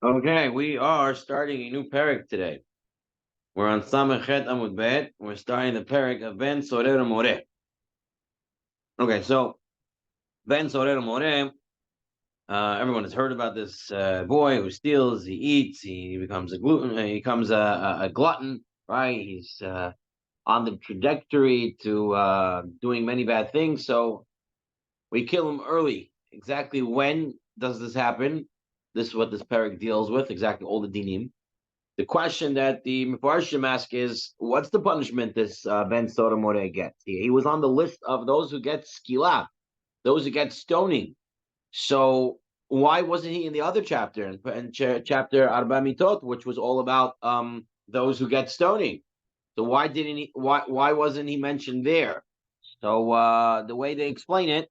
Okay, we are starting a new parak today. We're on Samachet Amud Bet. We're starting the parak of Ben Sorer Moreh. Okay, so Ben Sorer Moreh. Everyone has heard about this boy who steals, he eats, he becomes a glutton, he becomes a glutton, right? He's on the trajectory to doing many bad things. So we kill him early. Exactly when does this happen? This is what this parak deals with. Exactly all the dinim. The question that the Mefarshim ask is, what's the punishment this Ben Sodomore gets? He was on the list of those who get skila, those who get stoning. So why wasn't he in the other chapter, in chapter Arba Mitot, which was all about those who get stoning? So why didn't he? Why wasn't he mentioned there? So the way they explain it,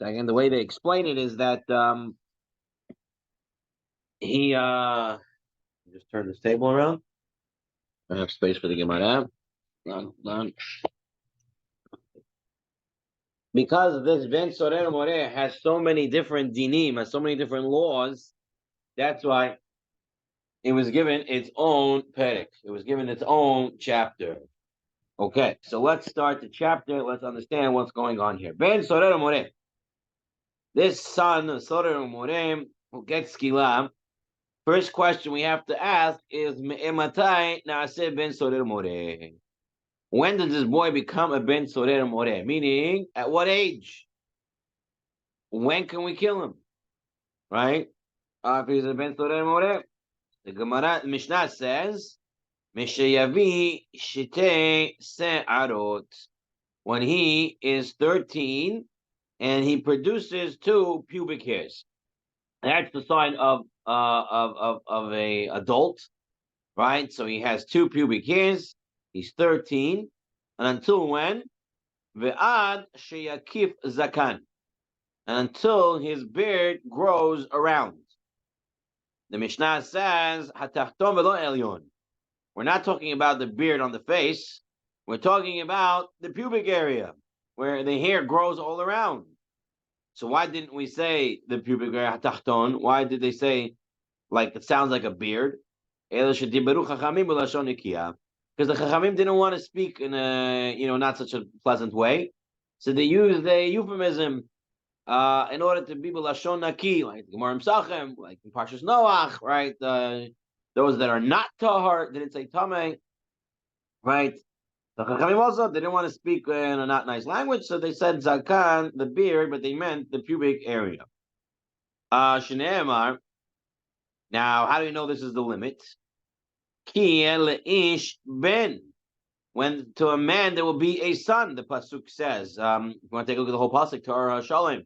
again, the way they explain it is that he just turn this table around. I have space for the Gemara. Done. Because this Ben Sorer More has so many different dinim, has so many different laws, that's why it was given its own perek. It was given its own chapter. Okay, so let's start the chapter. Let's understand what's going on here. Ben Sorer More. This son of Sorer More who gets skila. First question we have to ask is Me'ematai Naaseh Ben Sorer More. When does this boy become a Ben Sorer More? Meaning, at what age? When can we kill him? Right? If he's a Ben Sorer More, the Gemara Mishnah says, Mishayavi Shite Se'arot. When he is 13 and he produces 2 pubic hairs. That's the sign of a adult, right? So he has 2 pubic hairs. He's 13, and until when? Ve'ad sheyakif zakan, until his beard grows around. The Mishnah says, "Hatachton velo elyon." We're not talking about the beard on the face. We're talking about the pubic area, where the hair grows all around. So why didn't we say the pubic area hatachton? Why did they say like it sounds like a beard? Because the Chachamim didn't want to speak in a not such a pleasant way, so they used a euphemism in order to be b'lashon naki, like Gemara Sachem, like in Parshas Noach, right? Those that are not tahar didn't say tamei, right? The Chachamim also didn't want to speak in a not nice language, so they said zakan, the beard, but they meant the pubic area. Shneemar. Now, how do we know this is the limit? Ki leish ben. When to a man there will be a son, the pasuk says. If you want to take a look at the whole pasuk, Torah Shalom.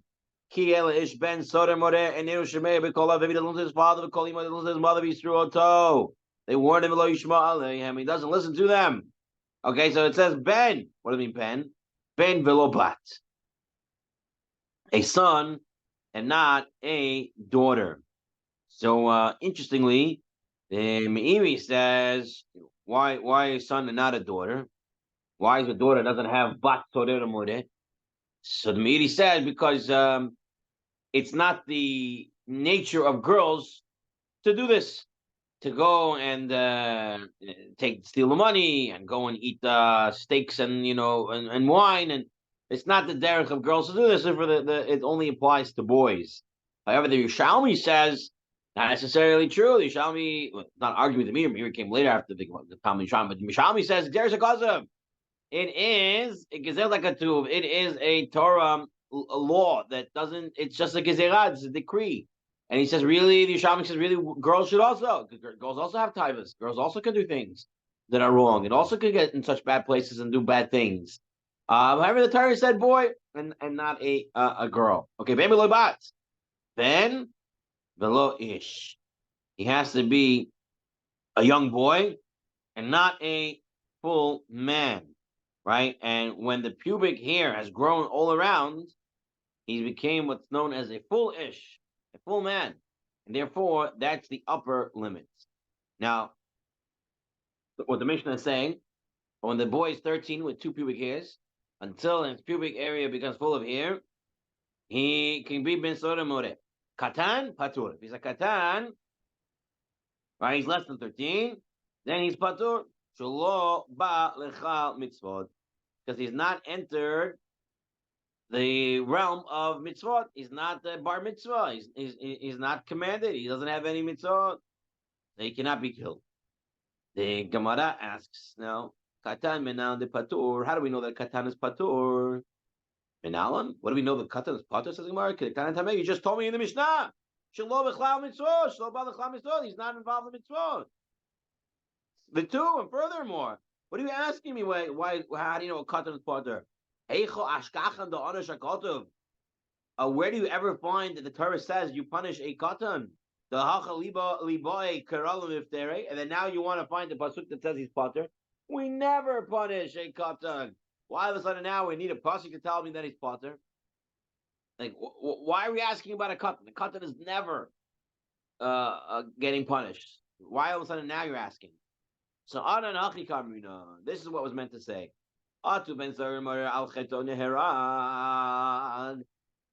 Ki ish ben soder more eniru shemei b'kolav. If he doesn't listen to his father, b'kolim, he doesn't listen to his mother, b'yisru oto. They warned him, lo yishma aleihem. He doesn't listen to them. Okay, so it says ben. What do you mean ben? Ben velo bat. A son and not a daughter. So interestingly, the Meiri says, why a son and not a daughter? Why is the daughter doesn't have bat soder more? So the Meiri says because it's not the nature of girls to do this, to go and steal the money and go and eat steaks and and wine, and it's not the derech of girls to do this. For it only applies to boys. However, the Yerushalmi says not necessarily true. The Yerushalmi not arguing with the Meiri came later after the Talmud Yerushalmi, but the Yerushalmi says there's a cause. It is a gezel katuv. It is a Torah a law that doesn't. It's just a gezerah. It's a decree. And he says, really, the Yerushalmi says, really, girls should also. Girls also have taivas. Girls also can do things that are wrong, and also can get in such bad places and do bad things. However, the Torah said boy and not a girl. Okay, baby lo bat. Then velo ish. He has to be a young boy and not a full man. Right? And when the pubic hair has grown all around, he became what's known as a full ish, a full man. And therefore, that's the upper limit. Now, what the Mishnah is saying, when the boy is 13 with 2 pubic hairs, until his pubic area becomes full of hair, he can be ben soda more. Katan, patur. If he's a katan, right? He's less than 13, then he's patur. Shelo ba lechal mitzvot, because he's not entered the realm of mitzvot. He's not the bar mitzvah. He's not commanded. He doesn't have any mitzvot. They cannot be killed. The Gemara asks now, Katan menan de patur. How do we know that Katan is patur? Menalan? What do we know that Katan is patur? Says the Gemara. Katan tameh. You just told me in the Mishnah. Shelo b'chlal mitzvot. Shelo b'chlal mitzvot. He's not involved in mitzvot. The two, and furthermore, what are you asking me? Why? How do you know a Katan is patur? Where do you ever find that the Torah says you punish a katan? The hacha liboy karalim iftere, and then now you want to find the pasuk that says he's pater. We never punish a katan. Why all of a sudden now we need a pasuk to tell me that he's pater? Like, why are we asking about a katan? The katan is never getting punished. Why all of a sudden now you're asking? So anan hachi kamina. This is what was meant to say. Atu ben zarim al cheto neheran.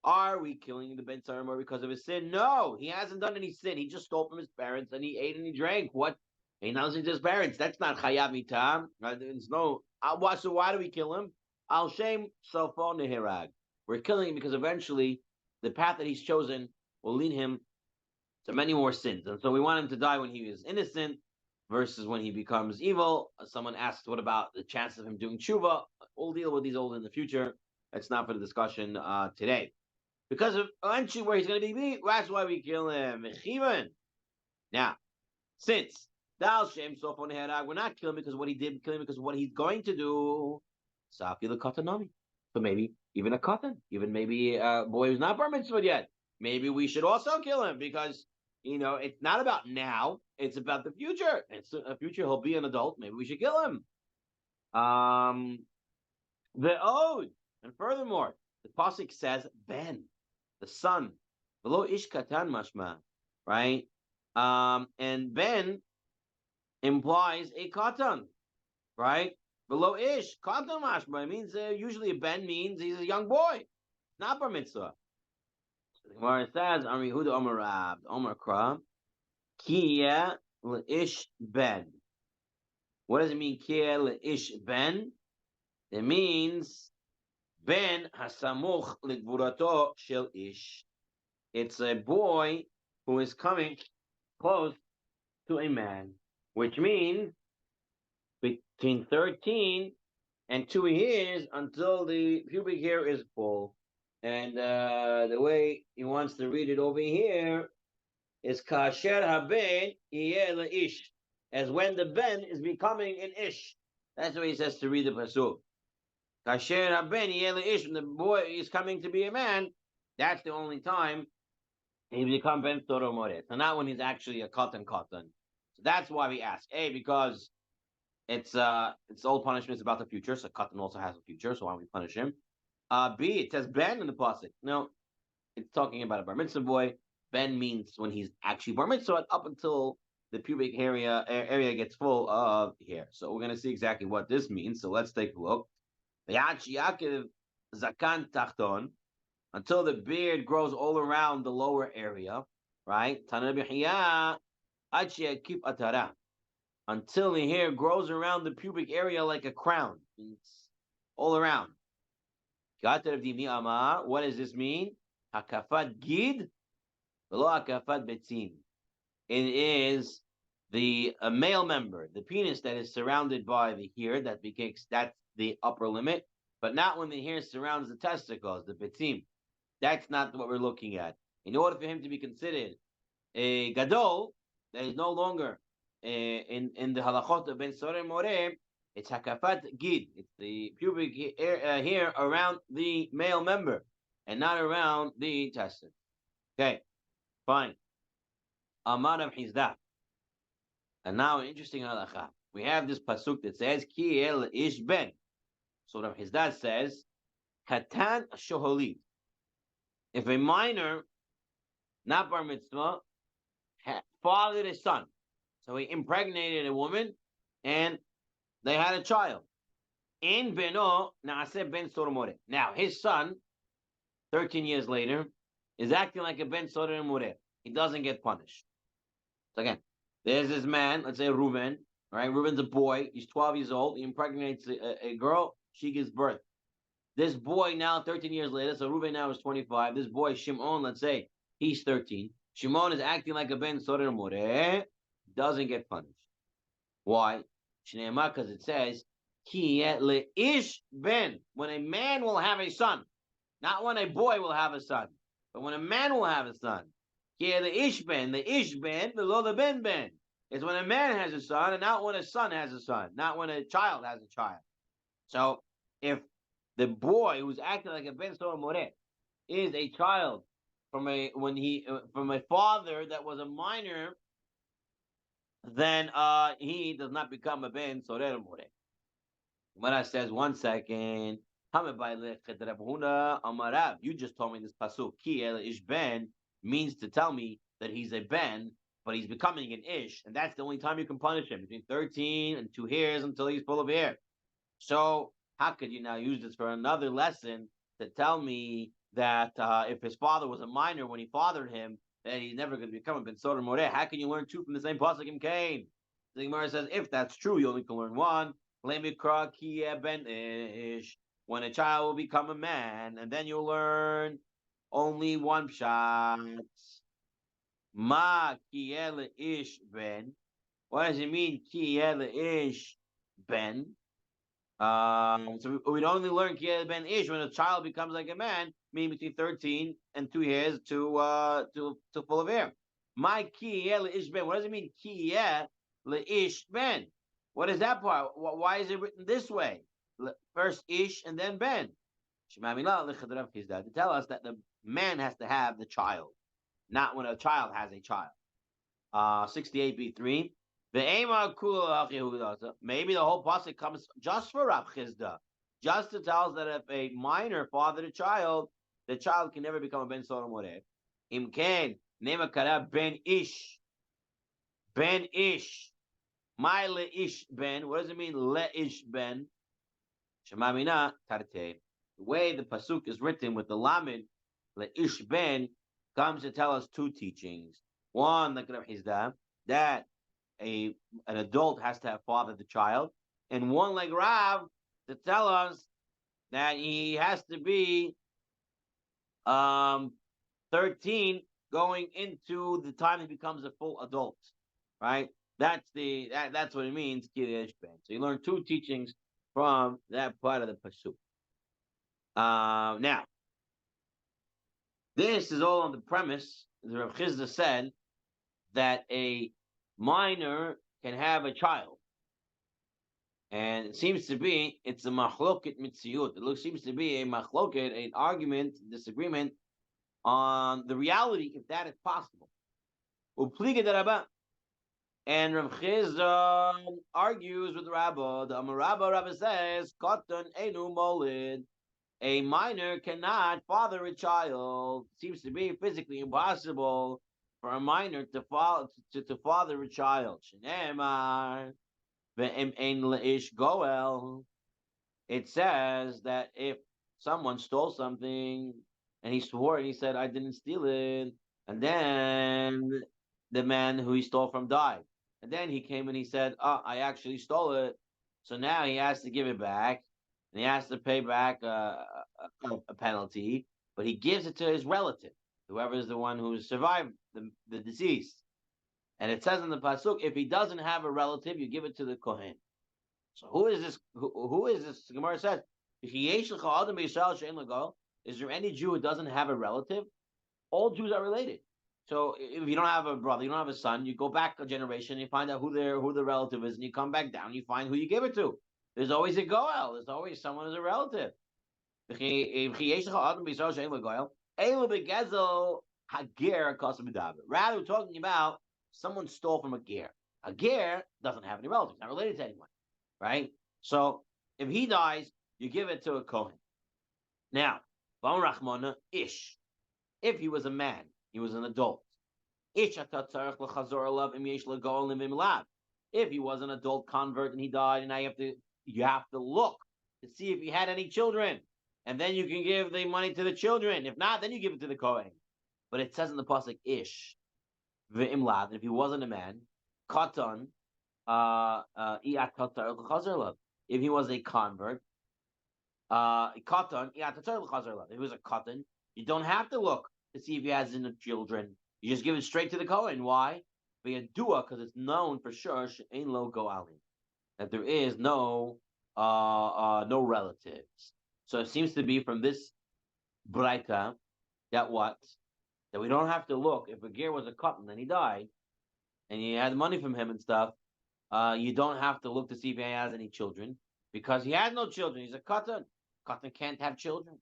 Are we killing the Ben Saramor because of his sin? No, he hasn't done any sin. He just stole from his parents and he ate and he drank. What? He knows to his parents. That's not Chayav Mitam. There's no. So why do we kill him? Al Shem Sofo Nehirag. We're killing him because eventually the path that he's chosen will lead him to many more sins. And so we want him to die when he is innocent versus when he becomes evil. Someone asked, what about the chances of him doing tshuva? We'll deal with these old in the future. That's not for the discussion today. Because of eventually where he's going to be beat, that's why we kill him. Now, since Dal Shem Sofon Herag, we're not killing him because of what he did, killing him because of what he's going to do. Safi the Katanami. So maybe even a Katan, even maybe a boy who's not bar mitzvah yet. Maybe we should also kill him because, it's not about now, it's about the future. It's a future, he'll be an adult. Maybe we should kill him. The Ode. And furthermore, the Pasuk says, Ben. The son, below ish katan mashma, right? And ben implies a katan, right? Below ish katan mashma. It means usually a ben means he's a young boy, not bar mitzvah. So the Gemara says, Amri Huda Omar Rab Omar Kra Kiya ish ben. What does it mean? Kiya ish ben. It means Ben hasamuch ligvurato shel ish. It's a boy who is coming close to a man, which means between 13 and 2 years until the pubic hair is full. And the way he wants to read it over here is kasher haben yeh ish, as when the ben is becoming an ish. That's the way he says to read the pasuk. Kasher haben yeh ish, when the boy is coming to be a man, that's the only time he becomes ben Torah Moreh. So not when he's actually a katan. So that's why we ask. A, because it's old punishment is about the future, so katan also has a future, so why don't we punish him? B, it says ben in the pasuk. No, it's talking about a bar mitzvah boy. Ben means when he's actually bar mitzvah up until the pubic area gets full of hair. So we're going to see exactly what this means. So let's take a look. Zakan tachton, until the beard grows all around the lower area, right? Until the hair grows around the pubic area like a crown. It's all around. What does this mean? Hakafat gid, velo hakafat betzim. It is the male member, the penis that is surrounded by the hair, that's the upper limit, but not when the hair surrounds the testicles, the betzim. That's not what we're looking at. In order for him to be considered a gadol, that is no longer in the halachot of ben Soreh Moreh, it's hakafat gid. It's the pubic hair around the male member and not around the testicles. Okay, fine. Amar Rav Hizda. And now an interesting halacha. We have this pasuk that says ki el ish ben. So Rav Hizda says katan shoholid. If a minor, not bar mitzvah, fathered a son, so he impregnated a woman, and they had a child. In beno naaseh ben Soreh Moreh. Now his son, 13 years later, is acting like a ben Soreh Moreh. He doesn't get punished. So again, There's this man, let's say Reuven, right? Reuven's a boy. He's 12 years old. He impregnates a girl. She gives birth. This boy now, 13 years later, so Reuven now is 25. This boy, Shimon, let's say he's 13. Shimon is acting like a ben sorer more, doesn't get punished. Why? Because it says, Ki ish ben, when a man will have a son, not when a boy will have a son, but when a man will have a son. Ki ish ben, below the ben. It's when a man has a son, and not when a son has a son, not when a child has a child. So if the boy who's acting like a ben sorer more is a child from a father that was a minor, then he does not become a ben sorer more. Gemara says, 1 second. You just told me this pasuk. Ki el ish ben means to tell me that he's a ben, but he's becoming an ish, and that's the only time you can punish him, between 13 and 2 hairs until he's full of hair. So how could you now use this for another lesson to tell me that if his father was a minor when he fathered him, that he's never going to become a ben sorer more? How can you learn 2 from the same pasuk in Cain? The Gemara says, if that's true, you only can learn 1. When a child will become a man, and then you'll learn only 1 pshat. Ma kiel ish ben. What does it mean? Kiel ish ben. So we'd only learn kiel ben ish when a child becomes like a man, meaning between 13 and 2 years to full of hair. My kiel ish ben. What does it mean? Kiel ish ben. What is that part? Why is it written this way? First ish and then ben. To tell us that the man has to have the child, not when a child has a child. 68B-3. Maybe the whole pasuk comes just for Rav Chizda, just to tell us that if a minor fathered a child, the child can never become a ben sorer more. Imken nema kara ben ish. Ben ish. My leish ben. What does it mean, leish ben? Shemamina tarte. The way the pasuk is written with the lamed, leish ben, comes to tell us 2 teachings. One, like Rav Hizda, that an adult has to have fathered the child, and one like Rav to tell us that he has to be 13 going into the time he becomes a full adult, right? That's what it means, Kirish Ben. So you learn 2 teachings from that part of the pasuk. Now, this is all on the premise, as Rav Chizda said, that a minor can have a child. And it seems to be, it's a machloket mitziyut. It seems to be a machloket, an argument, disagreement on the reality, if that is possible. Upliga darabah. And Rav Chizda argues with Rabbah. The Rabbah says, "Katan enu molid." A minor cannot father a child. It seems to be physically impossible for a minor to father a child. Shneimar ve'em ein leish goel. It says that if someone stole something and he swore and he said, "I didn't steal it," and then the man who he stole from died. And then he came and he said, "Oh, I actually stole it." So now he has to give it back, and he has to pay back a penalty. But he gives it to his relative, whoever is the one who survived the deceased. And it says in the pasuk, if he doesn't have a relative, you give it to the kohen. So who is this? Who is this? Gemara says, "Is there any Jew who doesn't have a relative?" All Jews are related. So if you don't have a brother, you don't have a son, you go back a generation, you find out who the relative is, and you come back down, you find who you give it to. There's always a goel. There's always someone who's a relative. Rather, we're talking about someone stole from a ger. A ger doesn't have any relatives, not related to anyone, right? So if he dies, you give it to a kohen. Now, ish. If he was a man, he was an adult. If he was an adult convert and he died, and now you have to look to see if he had any children, and then you can give the money to the children. If not, then you give it to the kohen. But it says in the pasuk ish, ve'imlad. If he wasn't a man, katan, if he was a convert, katan, if he was a katan, you don't have to look to see if he has any children. You just give it straight to the Kohen. Why? Because it's known for sure that there is no no relatives. So it seems to be from this braita that what? That we don't have to look. If a ger was a katan and he died, and you had money from him and stuff, you don't have to look to see if he has any children because he has no children. He's a katan. Katan can't have children.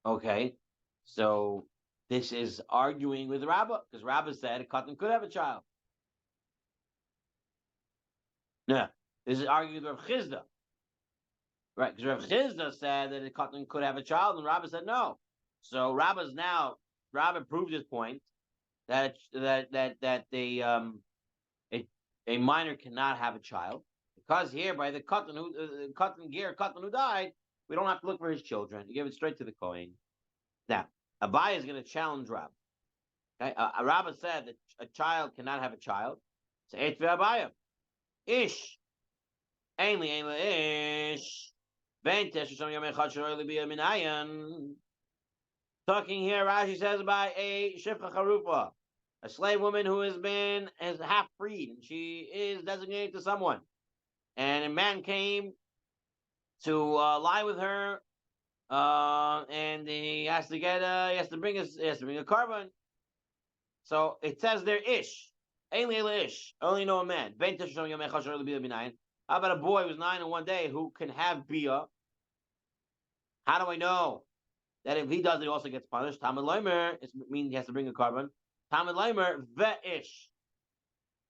Okay, so this is arguing with Rabbah because Rabbah said a katan could have a child. Yeah, this is arguing with Rav Chizda, right? Because Rav Chizda said that a katan could have a child, and Rabbah said no. So Rabbah proved his point that a minor cannot have a child because here by the katan who died, we don't have to look for his children. You give it straight to the Kohen. Now, Abai is going to challenge Rabbah. Okay, Rabbah said that a child cannot have a child. So Eitve Abaya, ish, ainly ish. Talking here, Rashi says about a shifcha charufa, a slave woman who is half freed, and she is designated to someone, and a man came to lie with her, and he has to bring a carbon. So it says there ish, only know a man. How about a boy who's 9 in one day who can have bia? How do I know that if he does it, he also gets punished? Talmud Leimer, it means he has to bring a carbon. Talmud Leimer, ve'ish,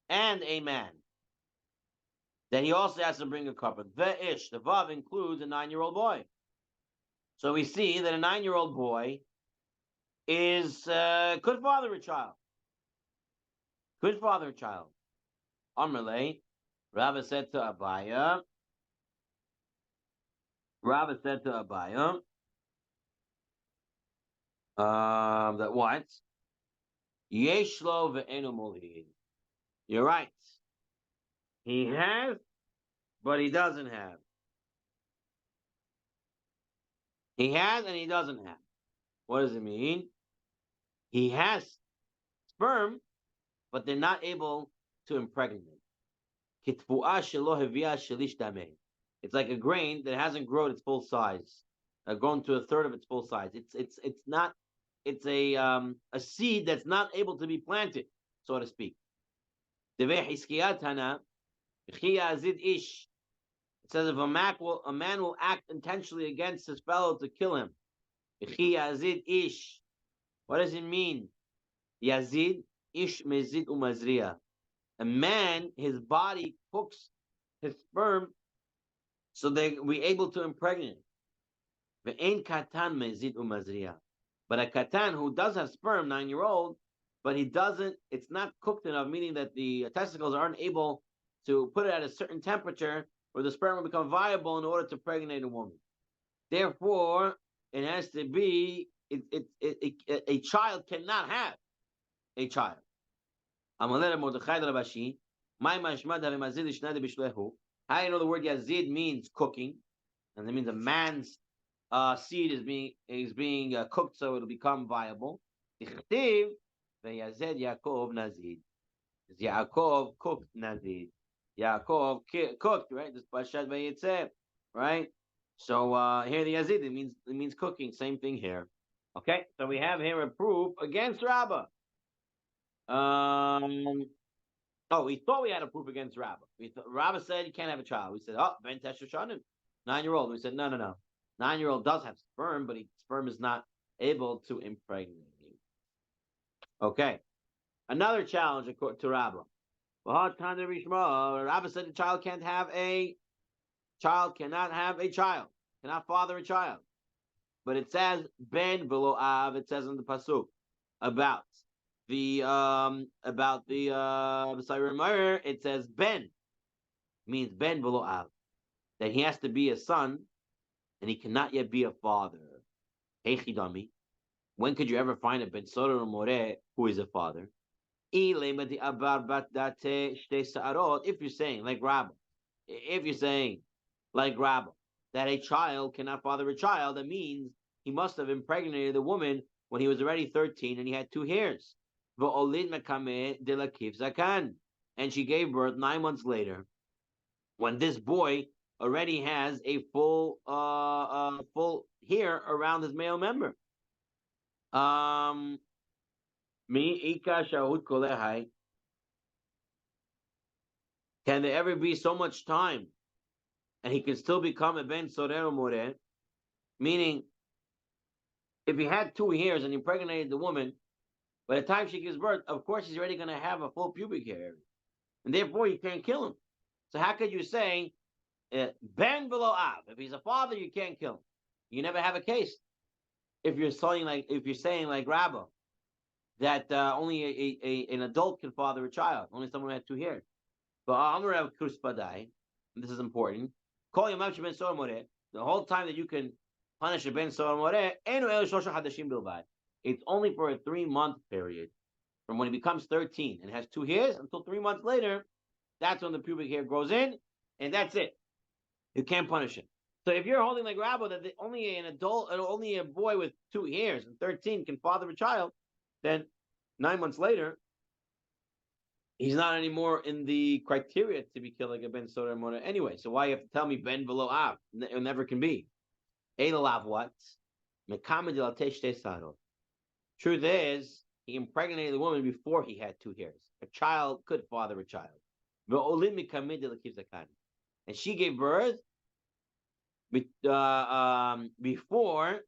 and a man. Then he also has to bring a carbon. Ve'ish, the vav includes a 9-year-old boy. So we see that a 9-year-old boy could father a child. Could father a child. Amrle, Rabbah said to Abaya, that what? Yeshlo ve'enu molid. You're right. He has, but he doesn't have. He has and he doesn't have. What does it mean? He has sperm, but they're not able to impregnate. It's like a grain that hasn't grown its full size, grown to a third of its full size. It's not. It's a seed that's not able to be planted, so to speak. It says if a man will act intentionally against his fellow to kill him. What does it mean? Yazid ish mezid umazriya. A man, his body cooks his sperm so they be able to impregnate. Ve'en katan mezid umazriya. But a katan who does have sperm, 9-year-old, but he doesn't, it's not cooked enough, meaning that the testicles aren't able to put it at a certain temperature where the sperm will become viable in order to pregnate a woman. Therefore, it has to be, a child cannot have a child. How do you know the word yazid means cooking? And that means a man's seed is being cooked so it'll become viable. Yaakov nazid. Yaakov cooked nazid. Yaakov cooked, right? This Pashat Vayitzeh, right? So here the yazid it means cooking. Same thing here. Okay, so we have here a proof against Rabbah. We thought we had a proof against Rabbah. Rabbah said you can't have a child. We said, Ben Teshushanim, 9-year-old. We said, no. 9-year-old does have sperm, but sperm is not able to impregnate. Okay. Another challenge to Rabbah. Rabbah said the child cannot have a child, cannot father a child. But it says Ben below Av, it says in the Pasuk about the it says Ben means Ben below Av, that he has to be a son and he cannot yet be a father. Hey Chidami, When could you ever find a ben sorer or more who is a father? If you're saying like Rabba, if you're saying like Rabba that a child cannot father a child, that means he must have impregnated the woman when he was already 13 and he had 2 hairs. And she gave birth 9 months later, when this boy already has a full hair around his male member. Me ika shahud kolehai. Can there ever be so much time and he can still become a ben sorer more? Meaning, if he had 2 hairs and impregnated the woman, by the time she gives birth, of course he's already going to have a full pubic hair area, and therefore you can't kill him. So how could you say ben below av? If he's a father, you can't kill him. You never have a case. If you're saying like Rabba that only an adult can father a child, only someone who had 2 hairs. But Amarav Kuspadai, this is important. Call your ben sorer more. The whole time that you can punish a ben sorer more, it's only for a 3-month period. From when he becomes 13 and has 2 hairs until 3 months later, that's when the pubic hair grows in, and that's it. You can't punish him. So if you're holding like Rabbi that only an adult, only a boy with 2 hairs and 13 can father a child, then 9 months later, he's not anymore in the criteria to be killed like a ben sorer mona anyway. So why you have to tell me ben below av? It never can be. Elalav what? Truth is, he impregnated the woman before he had 2 hairs. A child could father a child. And she gave birth before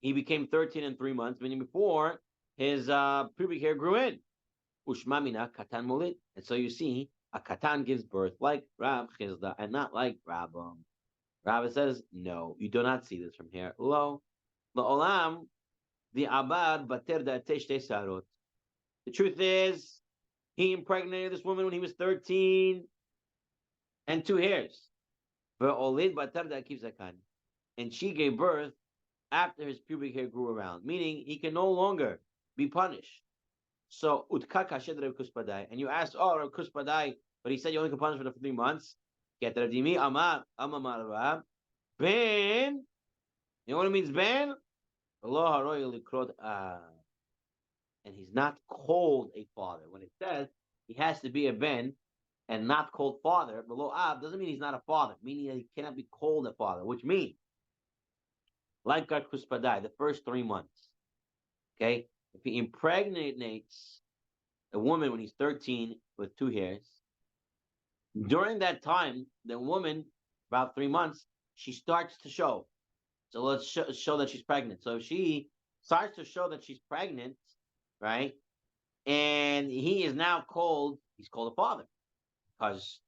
he became 13 and 3 months, meaning before his pubic hair grew in. Ushmamina katan molit. And so you see, a katan gives birth like Rab Chizda and not like Rabba. Rabba says, no, you do not see this from here. Lo, olam, the abad bater da sarot. The truth is, he impregnated this woman when he was 13 and 2 hairs. And she gave birth after his pubic hair grew around, meaning he can no longer be punished. So, and you asked, oh, Rav Kuspadai, but he said you only can punish for 3 months. Ben, you know what it means, Ben? And he's not called a father. When it says he has to be a Ben and not called father, below Ab doesn't mean he's not a father, meaning that he cannot be called a father, which means, like God Kuspadai, the first 3 months, okay, if he impregnates a woman when he's 13 with 2 hairs, during that time, the woman, about 3 months, she starts to show. So let's show that she's pregnant. So if she starts to show that she's pregnant, right, and he is now he's called a father because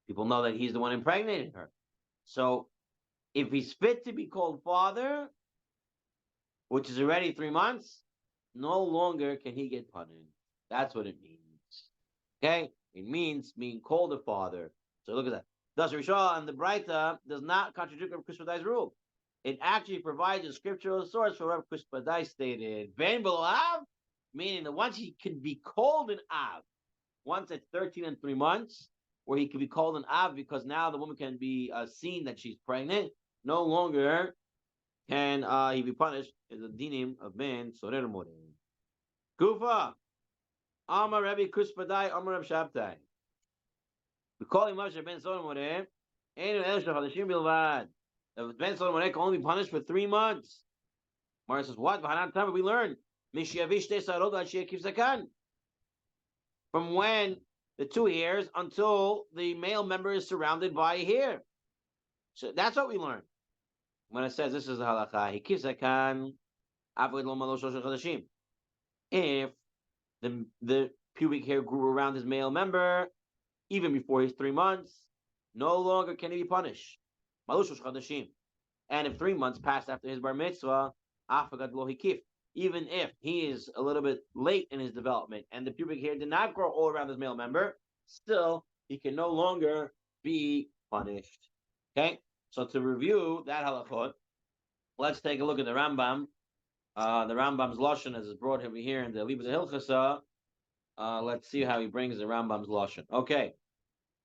people know that he's the one impregnating her. So if he's fit to be called father, which is already 3 months, no longer can he get punished. That's what it means. Okay? It means being called a father. So look at that. Thus, Rishon and the Braita does not contradict Rav Kuspadai's rule. It actually provides a scriptural source for Rav Kuspadai stated, Ben below Av, meaning that once he can be called an Av, once at 13 and 3 months, where he can be called an Av because now the woman can be seen that she's pregnant, no longer can he be punished as a dinim of Ben Sorer Morim. Kufa, Amar Rabbi Kuspadai, Amar Rabbi Shabtai. We call him Moshe Ben Sorer Morim. Enu El Shachadashim Bilvad. Ben Sorer Morim can only be punished for 3 months. Mara says, what? Time we learned. From when the 2 hairs until the male member is surrounded by a hair. So that's what we learned. When it says this is the halakha, he keeps a kan. If the pubic hair grew around his male member, even before his 3 months, no longer can he be punished. And if 3 months passed after his bar mitzvah, even if he is a little bit late in his development and the pubic hair did not grow all around his male member, still he can no longer be punished. Okay, so to review that halachot, let's take a look at the Rambam The Rambam's lashon as is brought over here in the Liba de Hilchasa. Let's see how he brings the Rambam's lashon. Okay,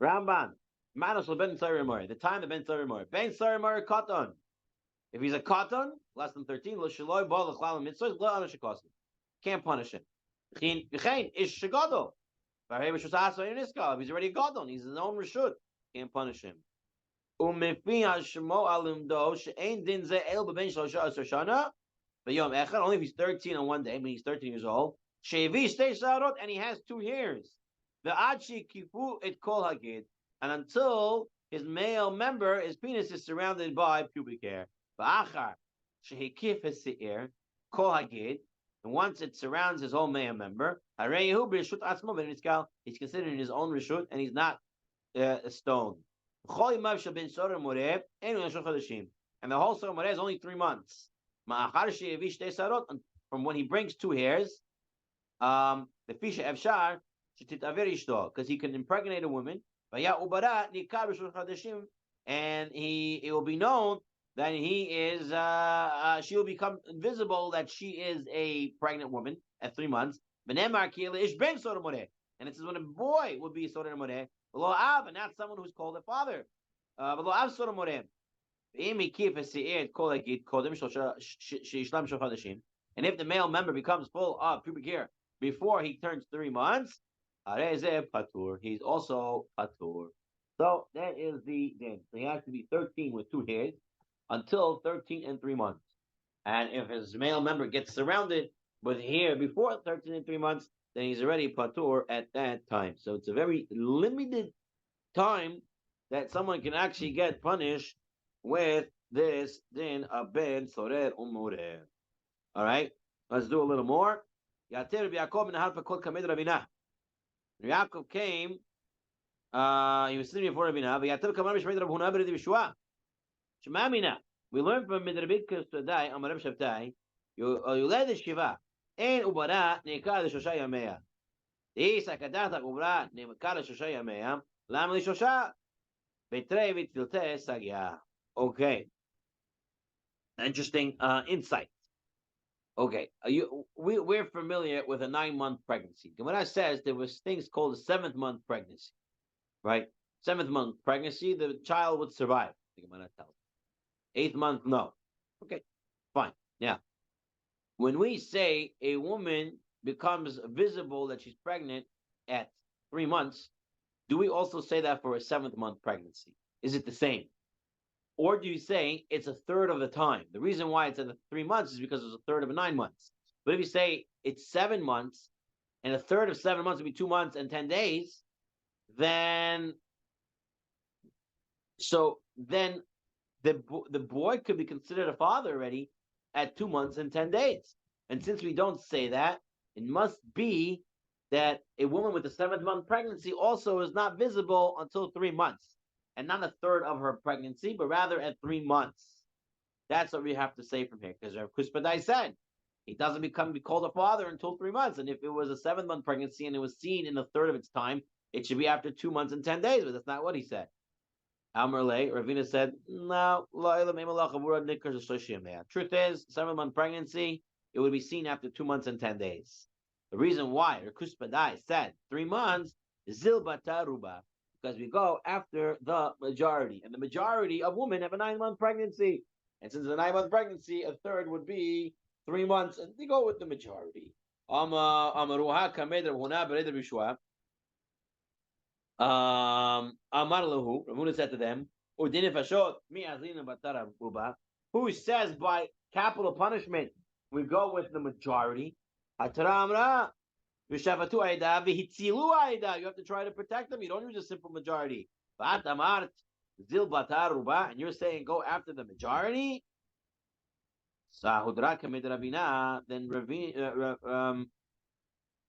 Rambam. Manos ben Tzarimor. The time the ben Tzarimor. Ben Tzarimor katan. If he's a katan, less than 13, can't punish him. Ish shagadol. If he's already gadol, he's his own reshut. Can't punish him. Only if he's 13 on one day, when he's 13 years old, and he has 2 hairs. The achi kifu it kol hagid, and until his male member, his penis is surrounded by pubic hair. V'achar shehikif hasi'ir kol hagid, and once it surrounds his whole male member, he's considered in his own reshut, and he's not a stone. And the whole Sorah is only 3 months. From when he brings 2 hairs, the fisha efshar because he can impregnate a woman, and it will be known that he is she will become invisible that she is a pregnant woman at 3 months. And it says when a boy would be Sorah Moreh, and not someone who's called a father. And if the male member becomes full of pubic hair before he turns 3 months, he's also patur. So that is the din. So he has to be 13 with 2 hairs until 13 and 3 months. And if his male member gets surrounded with hair before 13 and 3 months, then he's already patur at that time. So it's a very limited time that someone can actually get punished with this din of ben sorer umoreh. All right, let's do a little more. Yaakov came. He was sitting before Rabina. We learn from Midrabik Sudai, Amarab Shabtai, Yuled Shiva, and Ubara, Nekar Shosha Yamea. Isa Kadata Ubra, Nekar Shosha Yamea, Lamli Shosha, Betrevit Filte Sagya. Okay. Interesting insight. Okay. We're familiar with a 9-month pregnancy. Gemara says there was things called a 7th-month pregnancy. Right? 7th-month pregnancy, the child would survive. The Gemara tells. 8th month, no. Okay, fine. Now, when we say a woman becomes visible that she's pregnant at 3 months, do we also say that for a 7th-month pregnancy? Is it the same? Or do you say it's a third of the time? The reason why it's at 3 months is because it's a third of 9 months. But if you say it's 7 months, and a third of 7 months would be 2 months and 10 days, then the boy could be considered a father already at 2 months and 10 days. And since we don't say that, it must be that a woman with a 7th-month pregnancy also is not visible until 3 months. And not a third of her pregnancy, but rather at 3 months. That's what we have to say from here. Because Rav Kuspadai said, he doesn't be called a father until 3 months. And if it was a 7th-month pregnancy and it was seen in a third of its time, it should be after 2 months and 10 days. But that's not what he said. Amrle, Ravina said, no, truth is, 7-month pregnancy, it would be seen after 2 months and 10 days. The reason why Kuspadai said 3 months, zil bataruba, because we go after the majority. And the majority of women have a 9-month pregnancy. And since it's a 9-month pregnancy, a third would be 3 months, and they go with the majority. Amar lahu, Ramuna said to them, who says by capital punishment we go with the majority? You have to try to protect them. You don't use a simple majority. And you're saying go after the majority? Then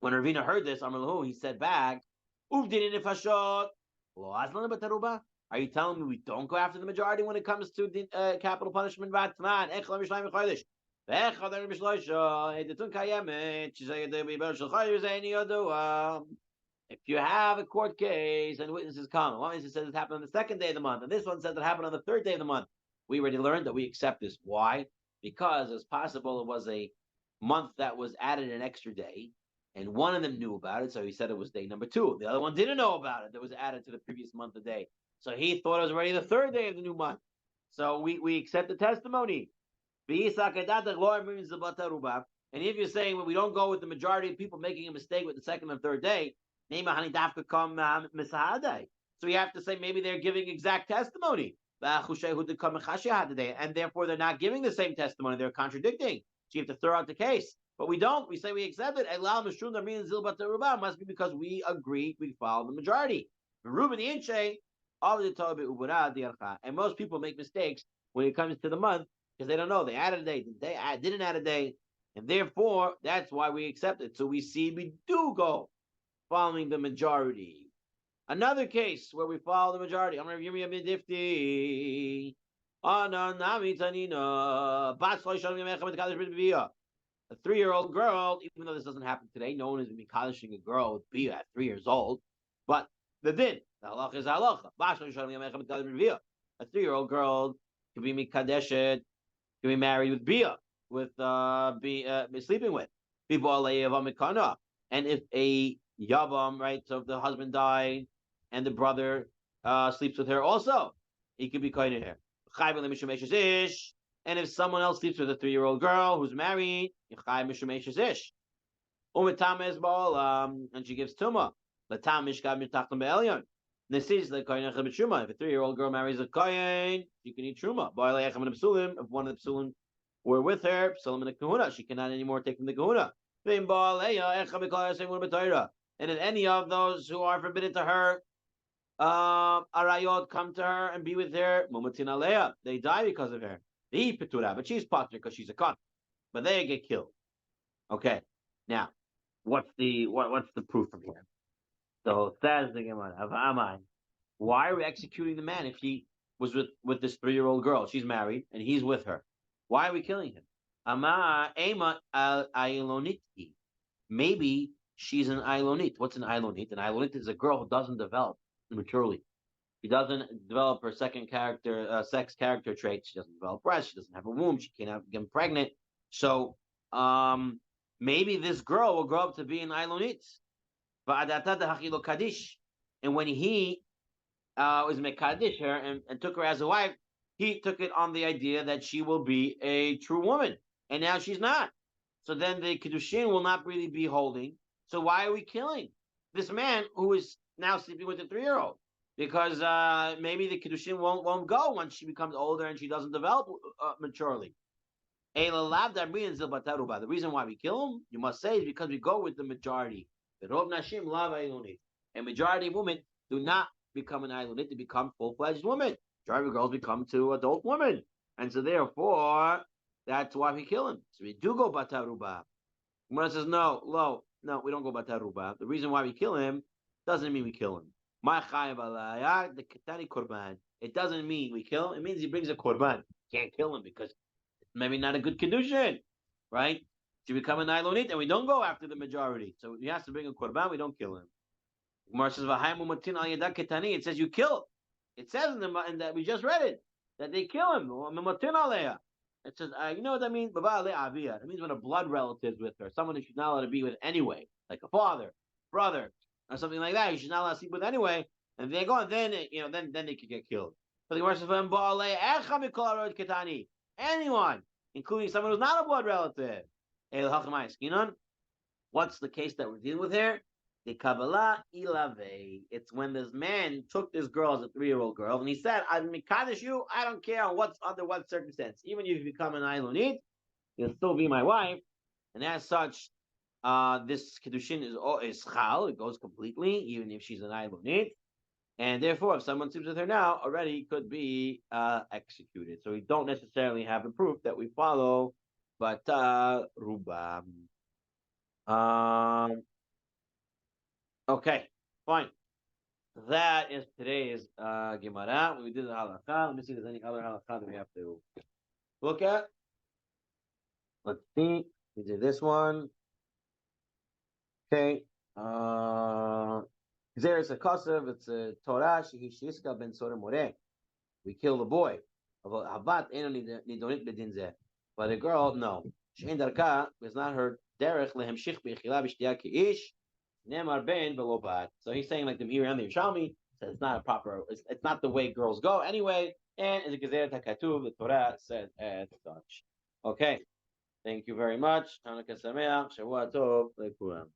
when Ravina heard this, Amar lahu, he said back, are you telling me we don't go after the majority when it comes to the capital punishment? If you have a court case and witnesses come, one witness says it happened on the 2nd day of the month, and this one says it happened on the 3rd day of the month, we already learned that we accept this. Why? Because it's possible it was a month that was added an extra day, and one of them knew about it, so he said it was day number 2. The other one didn't know about it. That was added to the previous month a day, so he thought it was already the 3rd day of the new month. So we accept the testimony. And if you're saying, well, we don't go with the majority of people making a mistake with the 2nd and 3rd day, so you have to say maybe they're giving exact testimony. And therefore they're not giving the same testimony. They're contradicting. So you have to throw out the case. But we don't. We say we accept it. Must be because we agree, we follow the majority. And most people make mistakes when it comes to the month because they don't know. They added a day, they didn't add a day. And therefore, that's why we accept it. So we see we do go following the majority. Another case where we follow the majority. A 3-year-old girl, even though this doesn't happen today, no one is mikadeshing a girl with bia at 3 years old. But the din, the halacha is halacha. A 3-year-old girl can be mikadeshed, can be married with bia, with sleeping with. And if a yavam, right? So if the husband died and the brother sleeps with her also, he could be kohen her. And if someone else sleeps with a 3-year-old girl who's married, and she gives tumah. If a 3-year-old girl marries a kohen, she can eat truma. If one of the psulim were with her, psulim in a kahuna, she cannot anymore take from the kahuna. And if any of those who are forbidden to her, arayot, come to her and be with her, they die because of her. But she's potter because she's a con. But they get killed. Okay. Now, what's the proof from here? So says the Gemara, why are we executing the man if he was with this 3-year-old girl? She's married and he's with her. Why are we killing him? Maybe she's an Ilonit. What's an Ilonit? An Ilonit is a girl who doesn't develop maturely. She doesn't develop her sex character traits. She doesn't develop breasts. She doesn't have a womb. She can't get pregnant. So maybe this girl will grow up to be an Ilonit. And when he was Mekadish her and took her as a wife, he took it on the idea that she will be a true woman. And now she's not. So then the Kiddushin will not really be holding. So why are we killing this man who is now sleeping with a 3-year-old? Because maybe the Kiddushin won't go once she becomes older and she doesn't develop maturely. The reason why we kill him, you must say, is because we go with the majority. The Rov Nashim love Ilonit. A majority of women do not become an Ilonit, they become full-fledged women. Majority of girls become to adult women. And so therefore, that's why we kill him. So we do go Bataruba. Gemara says, no, we don't go Bataruba. The reason why we kill him doesn't mean we kill him. It doesn't mean we kill him. It means he brings a korban. Can't kill him because it's maybe not a good kedushin, right? To become an Ilonit, and we don't go after the majority. So he has to bring a korban. We don't kill him. Gemara says, it says you kill. It says in that we just read it that they kill him. It says, you know what that means? It means when a blood relative is with her, someone that she's not allowed to be with anyway, like a father, brother, or something like that. She's not allowed to sleep with anyway, and they go, and then they could get killed. But the Gemara says, anyone, including someone who's not a blood relative. What's the case that we're dealing with here? The Kabbalah Ilave. It's when this man took this girl as a 3-year-old girl, and he said, "I'm mikadosh you. I don't care under what circumstance. Even if you become an Ilonit, you'll still be my wife." And as such, this kiddushin is chal. It goes completely, even if she's an Ilonit. And therefore, if someone sleeps with her now, already could be executed. So we don't necessarily have the proof that we follow, but rubam. Okay, fine. That is today's Gemara. We did the halakha. Let me see if there's any other halakha that we have to look at. Let's see. We did this one. Okay. It's a kasav. It's a Torah. Ben More. We kill the boy. But a girl, no. Shein darka is not her derech lehemshich b'echila b'shtiya keish nemar ben v'lo bat. So he's saying like the Meiri and the Yerushalmi says it's not a proper. It's not the way girls go anyway. And it's a gezerah hakatuv. The Torah said as such. Okay. Thank you very much. Hanukkah Sameach. Shavua Tov. Lekulam.